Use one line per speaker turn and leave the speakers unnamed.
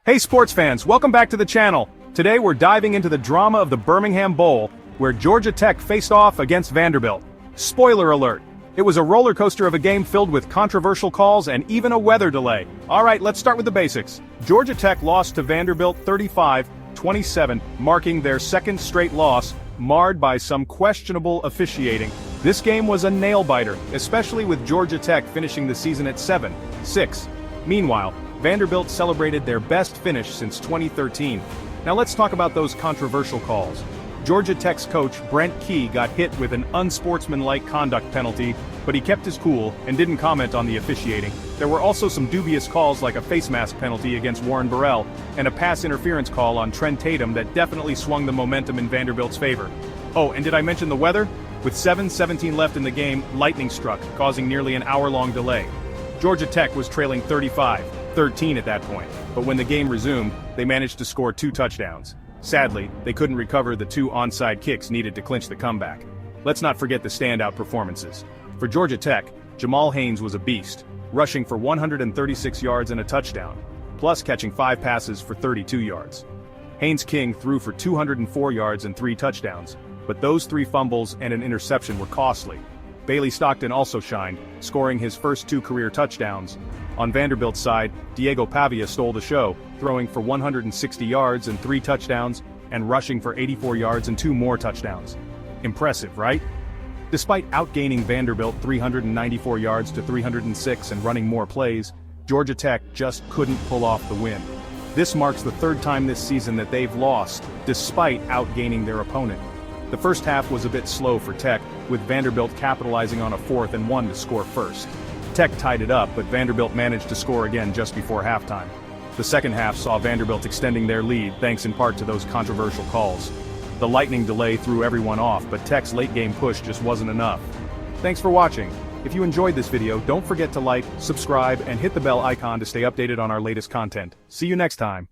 Hey sports fans, welcome back to the channel. Today we're diving into the drama of the Birmingham Bowl, where Georgia Tech faced off against Vanderbilt. Spoiler alert, it was a roller coaster of a game filled with controversial calls and even a weather delay. Alright, let's start with the basics. Georgia Tech lost to Vanderbilt 35-27, marking their second straight loss, marred by some questionable officiating. This game was a nail-biter, especially with Georgia Tech finishing the season at 7-6. Meanwhile, Vanderbilt celebrated their best finish since 2013. Now let's talk about those controversial calls. Georgia Tech's coach Brent Key got hit with an unsportsmanlike conduct penalty, but he kept his cool and didn't comment on the officiating. There were also some dubious calls like a face mask penalty against Warren Burrell and a pass interference call on Trent Tatum that definitely swung the momentum in Vanderbilt's favor. Oh, and did I mention the weather? With 7:17 left in the game, lightning struck, causing nearly an hour-long delay. Georgia Tech was trailing 35-13 at that point, but when the game resumed, they managed to score 2 touchdowns. Sadly, they couldn't recover the 2 onside kicks needed to clinch the comeback. Let's not forget the standout performances. For Georgia Tech, Jamal Haynes was a beast, rushing for 136 yards and a touchdown, plus catching 5 passes for 32 yards. Haynes King threw for 204 yards and 3 touchdowns, but those 3 fumbles and an interception were costly. Bailey Stockton also shined, scoring his first 2 career touchdowns. On Vanderbilt's side, Diego Pavia stole the show, throwing for 160 yards and 3 touchdowns, and rushing for 84 yards and 2 more touchdowns. Impressive, right? Despite outgaining Vanderbilt 394 yards to 306 and running more plays, Georgia Tech just couldn't pull off the win. This marks the 3rd time this season that they've lost, despite outgaining their opponent. The first half was a bit slow for Tech, with Vanderbilt capitalizing on a 4th and 1 to score first. Tech tied it up, but Vanderbilt managed to score again just before halftime. The second half saw Vanderbilt extending their lead thanks in part to those controversial calls. The lightning delay threw everyone off, but Tech's late-game push just wasn't enough. Thanks for watching. If you enjoyed this video, don't forget to like, subscribe, and hit the bell icon to stay updated on our latest content. See you next time.